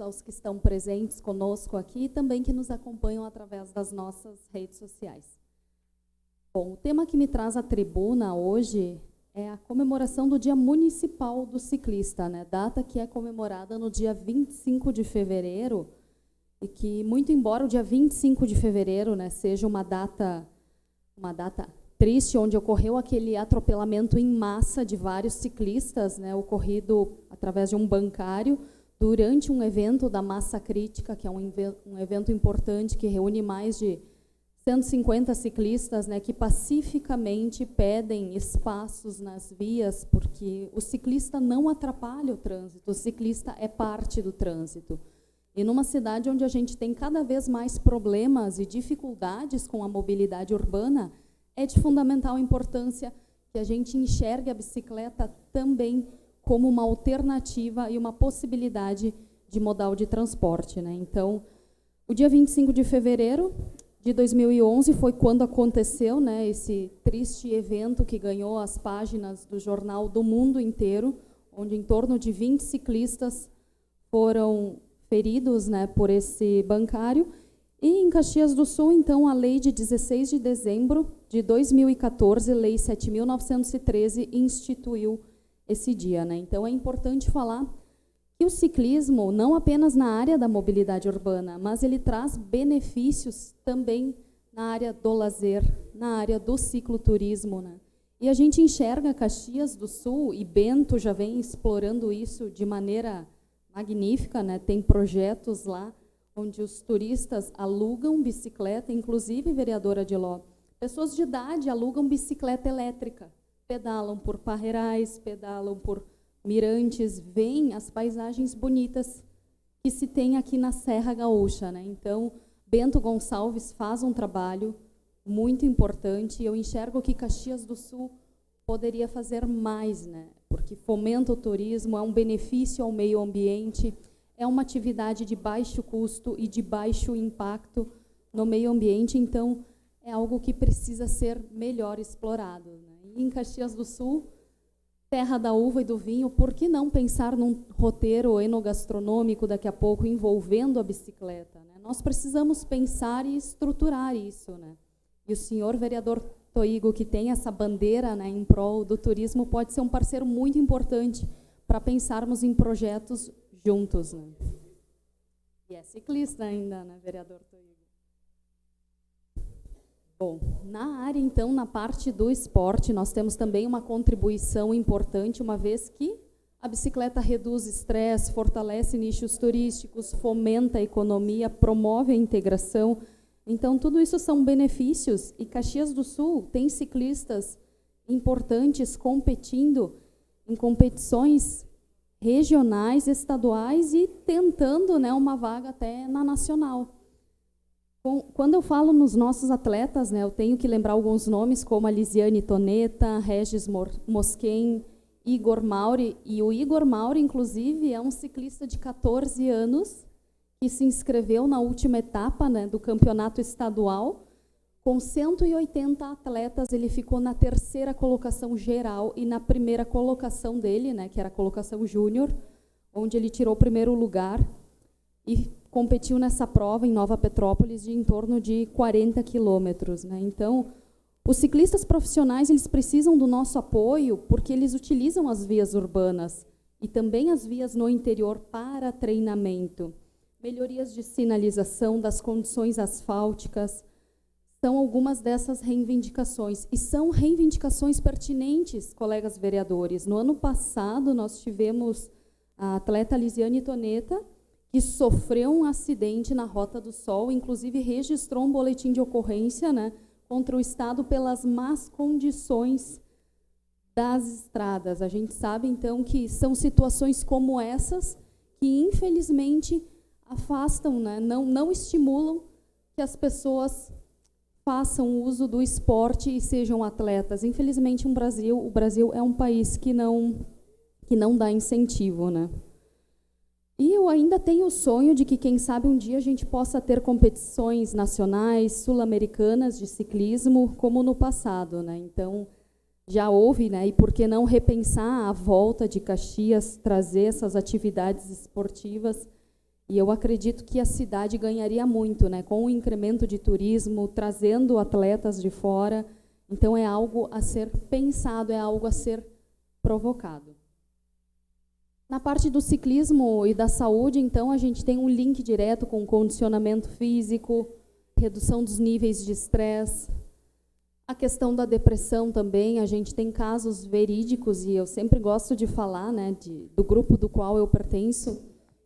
aos que estão presentes conosco aqui e também que nos acompanham através das nossas redes sociais. Bom, o tema que me traz à tribuna hoje é a comemoração do Dia Municipal do Ciclista, né? Data que é comemorada no dia 25 de fevereiro e que, muito embora o dia 25 de fevereiro, né, seja uma data triste, onde ocorreu aquele atropelamento em massa de vários ciclistas, né, ocorrido através de um bancário, durante um evento da Massa Crítica, que é um evento importante que reúne mais de 150 ciclistas, né, que pacificamente pedem espaços nas vias, porque o ciclista não atrapalha o trânsito, o ciclista é parte do trânsito. E numa cidade onde a gente tem cada vez mais problemas e dificuldades com a mobilidade urbana, é de fundamental importância que a gente enxergue a bicicleta também como uma alternativa e uma possibilidade de modal de transporte, né? Então, o dia 25 de fevereiro de 2011 foi quando aconteceu, né, esse triste evento que ganhou as páginas do jornal do mundo inteiro, onde em torno de 20 ciclistas foram feridos, né, por esse bancário. E em Caxias do Sul, então, a lei de 16 de dezembro de 2014, Lei 7.913, instituiu esse dia, né? Então, é importante falar que o ciclismo, não apenas na área da mobilidade urbana, mas ele traz benefícios também na área do lazer, na área do cicloturismo, né? E a gente enxerga Caxias do Sul, e Bento já vem explorando isso de maneira magnífica, né? Tem projetos lá onde os turistas alugam bicicleta, inclusive, vereadora Adiló, pessoas de idade alugam bicicleta elétrica, pedalam por Parreirais, pedalam por Mirantes, veem as paisagens bonitas que se tem aqui na Serra Gaúcha, né? Então, Bento Gonçalves faz um trabalho muito importante e eu enxergo que Caxias do Sul poderia fazer mais, né? Porque fomenta o turismo, é um benefício ao meio ambiente, é uma atividade de baixo custo e de baixo impacto no meio ambiente, então é algo que precisa ser melhor explorado, né? E em Caxias do Sul, terra da uva e do vinho, por que não pensar num roteiro enogastronômico daqui a pouco envolvendo a bicicleta, né? Nós precisamos pensar e estruturar isso, né? E o senhor vereador Toigo, que tem essa bandeira, né, em prol do turismo, pode ser um parceiro muito importante para pensarmos em projetos juntos, né? E é ciclista ainda, né, vereador Toigo? Bom, na área, então, na parte do esporte, nós temos também uma contribuição importante, uma vez que a bicicleta reduz estresse, fortalece nichos turísticos, fomenta a economia, promove a integração. Então, tudo isso são benefícios, e Caxias do Sul tem ciclistas importantes competindo em competições regionais, estaduais e tentando, né, uma vaga até na nacional. Quando eu falo nos nossos atletas, né, eu tenho que lembrar alguns nomes, como a Lisiane Toneta, Regis Mosquen, Igor Mauri. E o Igor Mauri, inclusive, é um ciclista de 14 anos que se inscreveu na última etapa, né, do campeonato estadual. Com 180 atletas, ele ficou na terceira colocação geral e na primeira colocação dele, né, que era a colocação júnior, onde ele tirou o primeiro lugar e competiu nessa prova em Nova Petrópolis de em torno de 40 quilômetros, né? Então, os ciclistas profissionais, eles precisam do nosso apoio porque eles utilizam as vias urbanas e também as vias no interior para treinamento. Melhorias de sinalização, das condições asfálticas, são algumas dessas reivindicações. E são reivindicações pertinentes, colegas vereadores. No ano passado, nós tivemos a atleta Lisiane Toneta, que sofreu um acidente na Rota do Sol, inclusive registrou um boletim de ocorrência, né, contra o Estado pelas más condições das estradas. A gente sabe, então, que são situações como essas que, infelizmente, afastam, né, não estimulam que as pessoas façam uso do esporte e sejam atletas. Infelizmente, o Brasil é um país que não dá incentivo, né? E eu ainda tenho o sonho de que, quem sabe, um dia a gente possa ter competições nacionais, sul-americanas de ciclismo, como no passado, né? Então, já houve, né? E por que não repensar a volta de Caxias, trazer essas atividades esportivas E eu acredito que a cidade ganharia muito, né, com o incremento de turismo, trazendo atletas de fora. Então, é algo a ser pensado, é algo a ser provocado. Na parte do ciclismo e da saúde, então, a gente tem um link direto com condicionamento físico, redução dos níveis de estresse. A questão da depressão também, a gente tem casos verídicos, e eu sempre gosto de falar, né, do grupo do qual eu pertenço,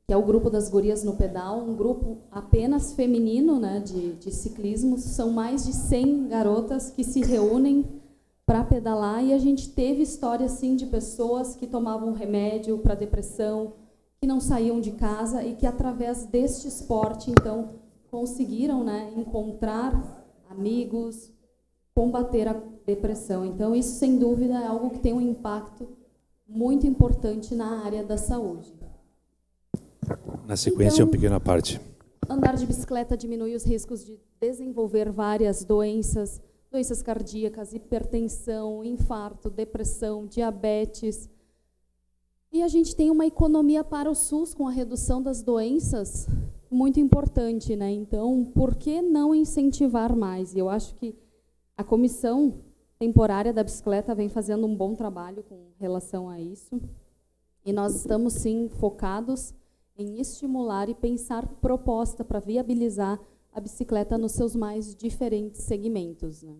que é o grupo das Gurias no Pedal, um grupo apenas feminino, né, de ciclismo. São mais de 100 garotas que se reúnem para pedalar, e a gente teve história assim, de pessoas que tomavam remédio para depressão, que não saíam de casa e que, através deste esporte, então, conseguiram, né, encontrar amigos, combater a depressão. Então, isso, sem dúvida, é algo que tem um impacto muito importante na área da saúde. Na sequência, então, uma pequena parte. Andar de bicicleta diminui os riscos de desenvolver várias doenças cardíacas, hipertensão, infarto, depressão, diabetes. E a gente tem uma economia para o SUS com a redução das doenças muito importante, né? Então, por que não incentivar mais? E eu acho que a comissão temporária da bicicleta vem fazendo um bom trabalho com relação a isso. E nós estamos, sim, focados em estimular e pensar proposta para viabilizar a bicicleta nos seus mais diferentes segmentos, né?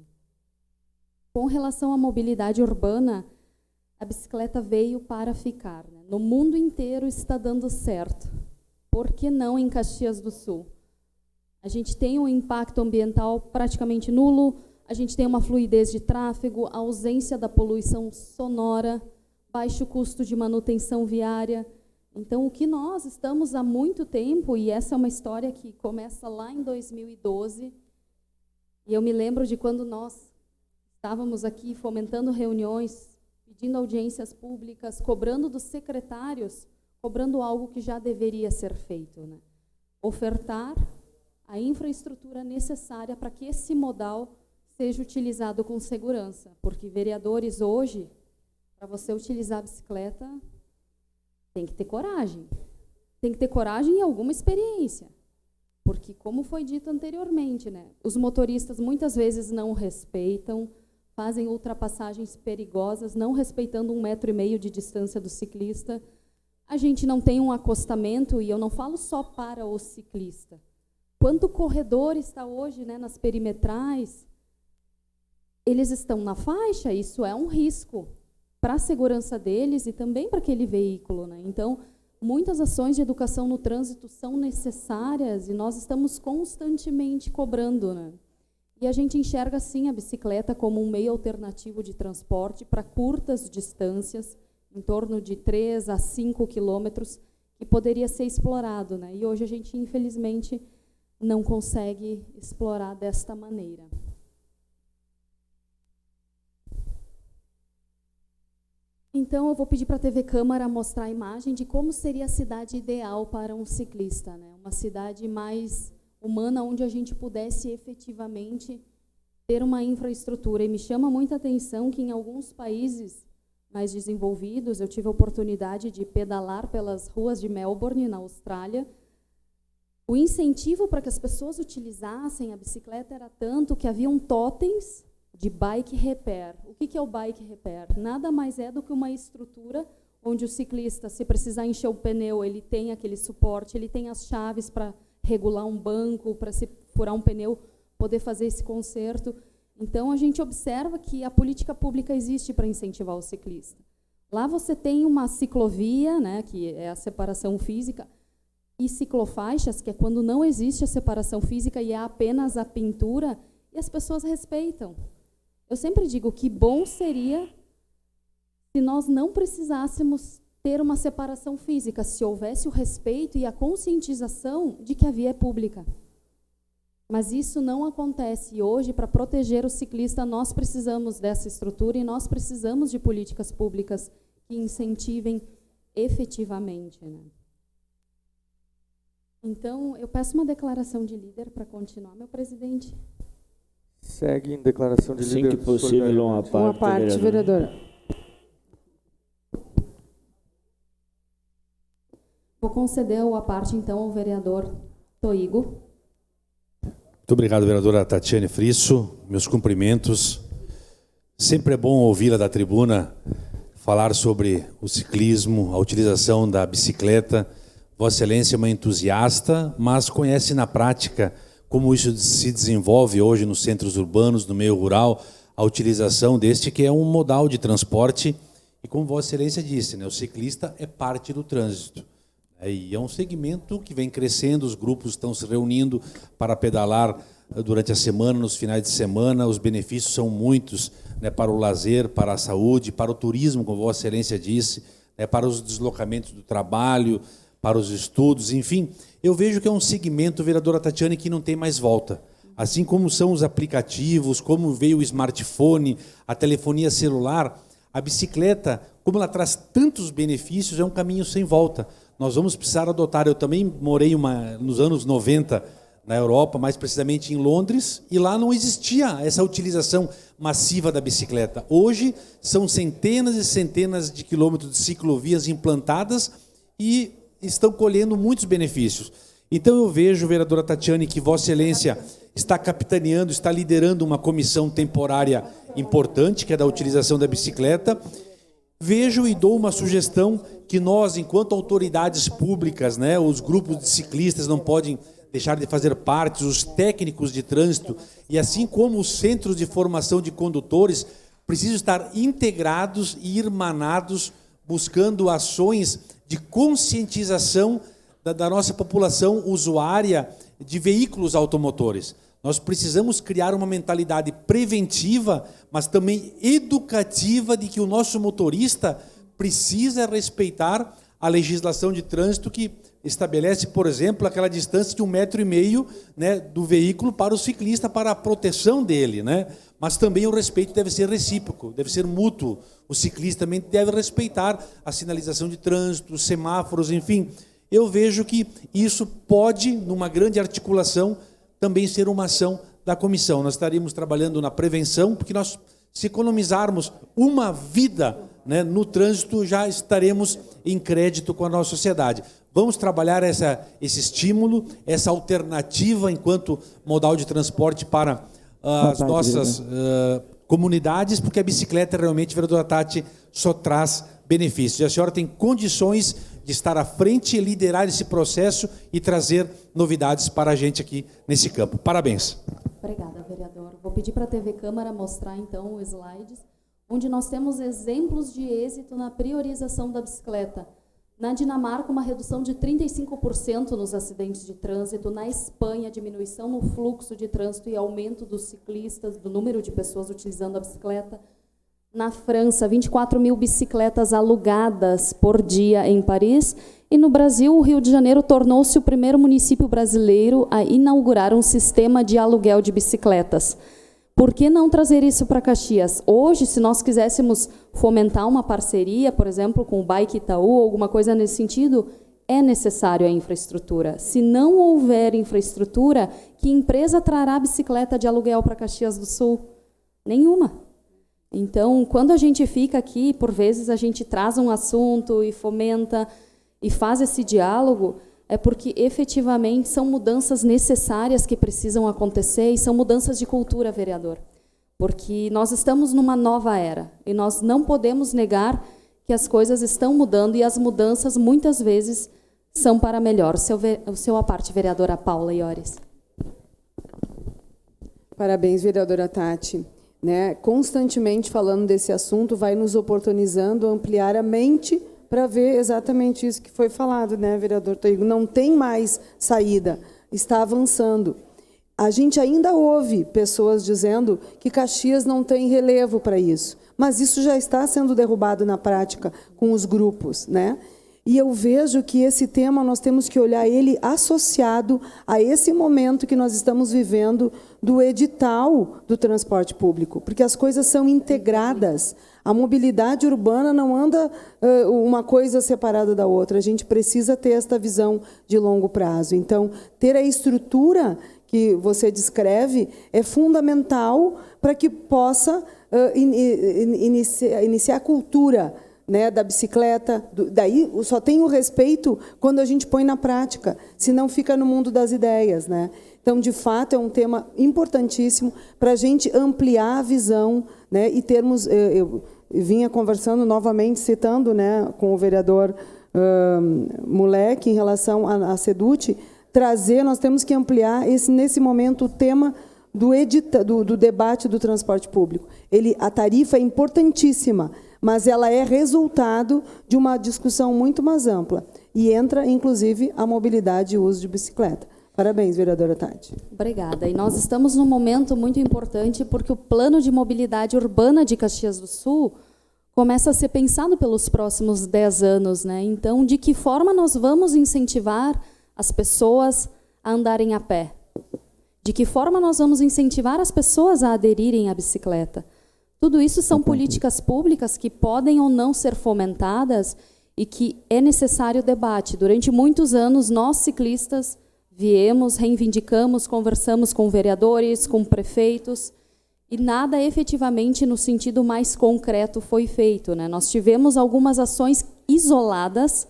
Com relação à mobilidade urbana, a bicicleta veio para ficar, né? No mundo inteiro está dando certo. Por que não em Caxias do Sul? A gente tem um impacto ambiental praticamente nulo, a gente tem uma fluidez de tráfego, a ausência da poluição sonora, baixo custo de manutenção viária. Então, o que nós estamos há muito tempo, e essa é uma história que começa lá em 2012, e eu me lembro de quando nós estávamos aqui fomentando reuniões, pedindo audiências públicas, cobrando dos secretários, cobrando algo que já deveria ser feito, né? Ofertar a infraestrutura necessária para que esse modal seja utilizado com segurança, porque vereadores hoje, para você utilizar a bicicleta, tem que ter coragem. Tem que ter coragem e alguma experiência. Porque, como foi dito anteriormente, né, os motoristas muitas vezes não respeitam, fazem ultrapassagens perigosas, não respeitando 1,5 metro de distância do ciclista. A gente não tem um acostamento, e eu não falo só para o ciclista. Quanto corredor está hoje, né, nas perimetrais, eles estão na faixa, isso é um risco para a segurança deles e também para aquele veículo, né? Então, muitas ações de educação no trânsito são necessárias e nós estamos constantemente cobrando, né? E a gente enxerga, sim, a bicicleta como um meio alternativo de transporte para curtas distâncias, em torno de 3 a 5 quilômetros, que poderia ser explorado, né? E hoje a gente, infelizmente, não consegue explorar desta maneira. Então, eu vou pedir para a TV Câmara mostrar a imagem de como seria a cidade ideal para um ciclista, né? Uma cidade mais humana, onde a gente pudesse efetivamente ter uma infraestrutura. E me chama muita atenção que em alguns países mais desenvolvidos, eu tive a oportunidade de pedalar pelas ruas de Melbourne, na Austrália, o incentivo para que as pessoas utilizassem a bicicleta era tanto que haviam totens de bike repair. O que é o bike repair? Nada mais é do que uma estrutura onde o ciclista, se precisar encher o pneu, ele tem aquele suporte, ele tem as chaves para regular um banco, para se furar um pneu, poder fazer esse conserto. Então, a gente observa que a política pública existe para incentivar o ciclista. Lá você tem uma ciclovia, né, que é a separação física, e ciclofaixas, que é quando não existe a separação física e é apenas a pintura, e as pessoas respeitam. Eu sempre digo que bom seria se nós não precisássemos ter uma separação física, se houvesse o respeito e a conscientização de que a via é pública. Mas isso não acontece. E hoje, para proteger o ciclista, nós precisamos dessa estrutura e nós precisamos de políticas públicas que incentivem efetivamente, né? Então, eu peço uma declaração de líder para continuar, meu presidente. Segue em declaração de líder. Assim que possível, uma parte, vereadora. vou conceder a parte, então, ao vereador Toigo. Muito obrigado, vereadora Tatiane Frisso. Meus cumprimentos. Sempre é bom ouvi-la da tribuna falar sobre o ciclismo, a utilização da bicicleta. Vossa Excelência é uma entusiasta, mas conhece na prática como isso se desenvolve hoje nos centros urbanos, no meio rural, a utilização deste que é um modal de transporte. E como Vossa Excelência disse, né, o ciclista é parte do trânsito. E é um segmento que vem crescendo, os grupos estão se reunindo para pedalar durante a semana, nos finais de semana, os benefícios são muitos, né, para o lazer, para a saúde, para o turismo, como Vossa Excelência disse, né, para os deslocamentos do trabalho, para os estudos, enfim. Eu vejo que é um segmento, vereadora Tatiane, que não tem mais volta. Assim como são os aplicativos, como veio o smartphone, a telefonia celular, a bicicleta, como ela traz tantos benefícios, é um caminho sem volta. Nós vamos precisar adotar. Eu também morei nos anos 90 na Europa, mais precisamente em Londres, e lá não existia essa utilização massiva da bicicleta. Hoje são centenas e centenas de quilômetros de ciclovias implantadas e estão colhendo muitos benefícios. Então eu vejo, vereadora Tatiane, que Vossa Excelência está capitaneando, está liderando uma comissão temporária importante, que é da utilização da bicicleta. Vejo e dou uma sugestão que nós, enquanto autoridades públicas, né, os grupos de ciclistas não podem deixar de fazer parte, os técnicos de trânsito, e assim como os centros de formação de condutores, precisam estar integrados e irmanados, buscando ações de conscientização da nossa população usuária de veículos automotores. Nós precisamos criar uma mentalidade preventiva, mas também educativa, de que o nosso motorista precisa respeitar a legislação de trânsito que estabelece, por exemplo, aquela distância de 1,5 metro, né, do veículo para o ciclista, para a proteção dele, né? Mas também o respeito deve ser recíproco, deve ser mútuo. O ciclista também deve respeitar a sinalização de trânsito, os semáforos, enfim. Eu vejo que isso pode, numa grande articulação, também ser uma ação da comissão. Nós estaríamos trabalhando na prevenção, porque nós, se economizarmos uma vida, né, no trânsito, já estaremos em crédito com a nossa sociedade. Vamos trabalhar esse estímulo, essa alternativa enquanto modal de transporte para as nossas comunidades, porque a bicicleta realmente, vereadora Tati, só traz benefícios. E a senhora tem condições de estar à frente e liderar esse processo e trazer novidades para a gente aqui nesse campo. Parabéns. Obrigada, vereador. Vou pedir para a TV Câmara mostrar, então, os slides, onde nós temos exemplos de êxito na priorização da bicicleta. Na Dinamarca, uma redução de 35% nos acidentes de trânsito. Na Espanha, diminuição no fluxo de trânsito e aumento dos ciclistas, do número de pessoas utilizando a bicicleta. Na França, 24 mil bicicletas alugadas por dia em Paris. E no Brasil, o Rio de Janeiro tornou-se o primeiro município brasileiro a inaugurar um sistema de aluguel de bicicletas. Por que não trazer isso para Caxias? Hoje, se nós quiséssemos fomentar uma parceria, por exemplo, com o Bike Itaú, alguma coisa nesse sentido, é necessário a infraestrutura. Se não houver infraestrutura, que empresa trará bicicleta de aluguel para Caxias do Sul? Nenhuma. Então, quando a gente fica aqui, por vezes a gente traz um assunto e fomenta e faz esse diálogo, é porque efetivamente são mudanças necessárias que precisam acontecer e são mudanças de cultura, vereador. Porque nós estamos numa nova era e nós não podemos negar que as coisas estão mudando e as mudanças muitas vezes são para melhor. O seu à parte, vereadora Paula Iores. Parabéns, vereadora Tati. Né? Constantemente falando desse assunto, vai nos oportunizando ampliar a mente para ver exatamente isso que foi falado, né, vereador Toigo? Não tem mais saída, está avançando. A gente ainda ouve pessoas dizendo que Caxias não tem relevo para isso, mas isso já está sendo derrubado na prática com os grupos, né? E eu vejo que esse tema nós temos que olhar ele associado a esse momento que nós estamos vivendo do edital do transporte público, porque as coisas são integradas. A mobilidade urbana não anda uma coisa separada da outra. A gente precisa ter esta visão de longo prazo. Então, ter a estrutura que você descreve é fundamental para que possa iniciar a cultura né, da bicicleta, daí só tem o respeito quando a gente põe na prática, senão fica no mundo das ideias, né? Então, de fato, é um tema importantíssimo para a gente ampliar a visão, né, e termos... Eu vinha conversando novamente, citando, né, com o vereador Moleque, em relação à SEDUT, nós temos que ampliar, nesse momento, o tema do debate do transporte público. A tarifa é importantíssima, mas ela é resultado de uma discussão muito mais ampla. E entra, inclusive, a mobilidade e o uso de bicicleta. Parabéns, vereadora Tati. Obrigada. E nós estamos num momento muito importante, porque o Plano de Mobilidade Urbana de Caxias do Sul começa a ser pensado pelos próximos 10 anos, né? Então, de que forma nós vamos incentivar as pessoas a andarem a pé? De que forma nós vamos incentivar as pessoas a aderirem à bicicleta? Tudo isso são políticas públicas que podem ou não ser fomentadas e que é necessário debate. Durante muitos anos, nós ciclistas viemos, reivindicamos, conversamos com vereadores, com prefeitos, e nada efetivamente no sentido mais concreto foi feito, né? Nós tivemos algumas ações isoladas,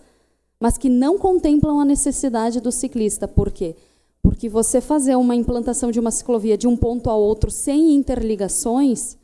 mas que não contemplam a necessidade do ciclista. Por quê? Porque você fazer uma implantação de uma ciclovia de um ponto ao outro sem interligações,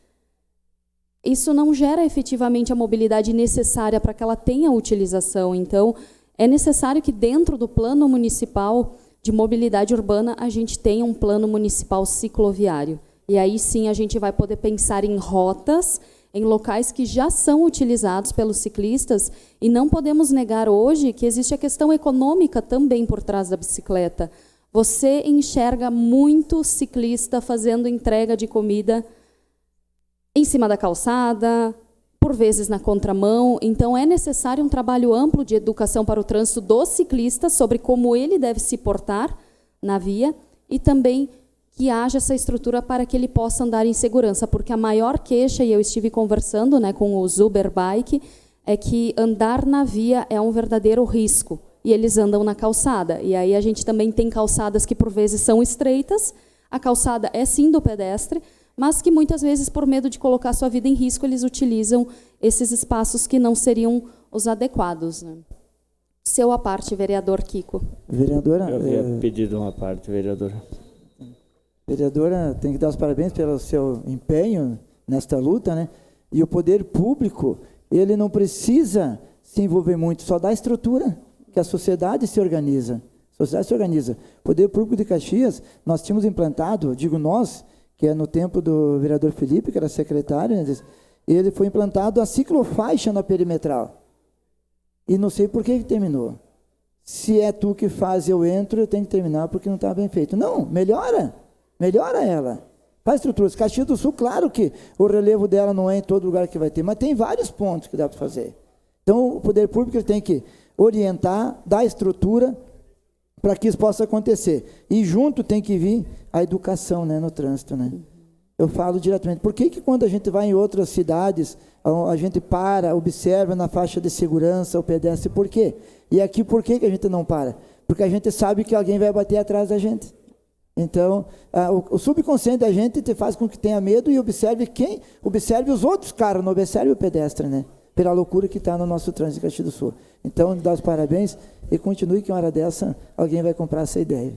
isso não gera efetivamente a mobilidade necessária para que ela tenha utilização. Então, é necessário que dentro do plano municipal de mobilidade urbana a gente tenha um plano municipal cicloviário. E aí sim a gente vai poder pensar em rotas, em locais que já são utilizados pelos ciclistas, e não podemos negar hoje que existe a questão econômica também por trás da bicicleta. Você enxerga muito ciclista fazendo entrega de comida em cima da calçada, por vezes na contramão. Então, é necessário um trabalho amplo de educação para o trânsito do ciclista sobre como ele deve se portar na via e também que haja essa estrutura para que ele possa andar em segurança, porque a maior queixa, e eu estive conversando, né, com os Uber Bike, é que andar na via é um verdadeiro risco, e eles andam na calçada. E aí a gente também tem calçadas que por vezes são estreitas, a calçada é sim do pedestre, mas que muitas vezes, por medo de colocar sua vida em risco, eles utilizam esses espaços que não seriam os adequados, né? Seu à parte, vereador Kiko. Vereadora... Eu havia pedido uma parte, vereadora. Vereadora, tem que dar os parabéns pelo seu empenho nesta luta, né? E o poder público, ele não precisa se envolver muito, só dá estrutura, que a sociedade se organiza. A sociedade se organiza. O poder público de Caxias, nós tínhamos implantado, digo nós, que é no tempo do vereador Felipe, que era secretário, né? Ele foi implantado a ciclofaixa na perimetral. E não sei por que terminou. Se é tu que faz, eu entro, eu tenho que terminar porque não está bem feito. Não, melhora ela. Faz estruturas. Caxias do Sul, claro que o relevo dela não é em todo lugar que vai ter, mas tem vários pontos que dá para fazer. Então, o poder público tem que orientar, dar estrutura para que isso possa acontecer. E junto tem que vir a educação, né, no trânsito, né? Eu falo diretamente. Por que quando a gente vai em outras cidades, a gente para, observa na faixa de segurança o pedestre? Por quê? E aqui, por que a gente não para? Porque a gente sabe que alguém vai bater atrás da gente. Então, o subconsciente da gente te faz com que tenha medo e observe os outros caras, não observe o pedestre, né? Pela loucura que está no nosso trânsito de Caxias do Sul. Então, dá os parabéns e continue que uma hora dessa alguém vai comprar essa ideia.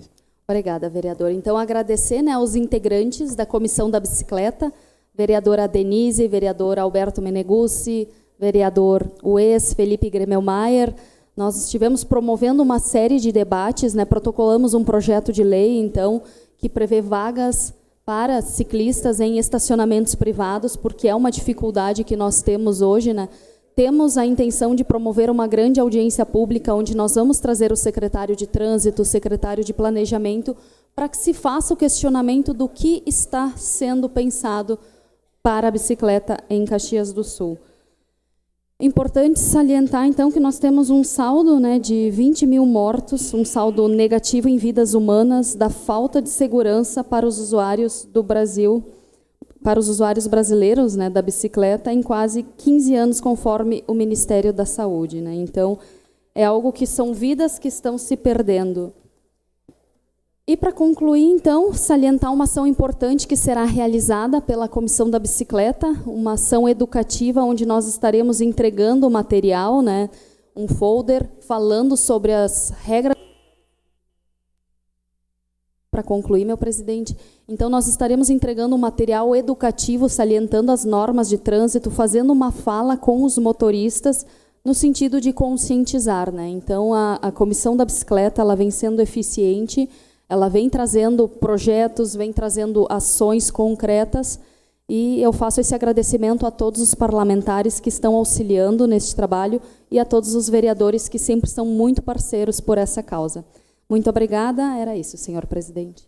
Obrigada, vereador. Então, agradecer, né, aos integrantes da Comissão da Bicicleta, vereadora Denise, vereador Alberto Meneguzzi, vereador Ues, Felipe Gremelmaier. Nós estivemos promovendo uma série de debates, né, protocolamos um projeto de lei, então, que prevê vagas para ciclistas em estacionamentos privados, porque é uma dificuldade que nós temos hoje, né? Temos a intenção de promover uma grande audiência pública, onde nós vamos trazer o secretário de Trânsito, o secretário de Planejamento, para que se faça o questionamento do que está sendo pensado para a bicicleta em Caxias do Sul. Importante salientar, então, que nós temos um saldo, né, de 20 mil mortos, um saldo negativo em vidas humanas, da falta de segurança para os usuários do Brasil, para os usuários brasileiros, né, da bicicleta, em quase 15 anos, conforme o Ministério da Saúde, né? Então, é algo que são vidas que estão se perdendo. E para concluir, então, salientar uma ação importante que será realizada pela Comissão da Bicicleta, uma ação educativa onde nós estaremos entregando o material, né, um folder falando sobre as regras. Para concluir, meu presidente, então nós estaremos entregando um material educativo salientando as normas de trânsito, fazendo uma fala com os motoristas no sentido de conscientizar, né? Então a Comissão da Bicicleta, ela vem sendo eficiente. Ela vem trazendo projetos, vem trazendo ações concretas, e eu faço esse agradecimento a todos os parlamentares que estão auxiliando neste trabalho e a todos os vereadores que sempre são muito parceiros por essa causa. Muito obrigada, era isso, senhor presidente.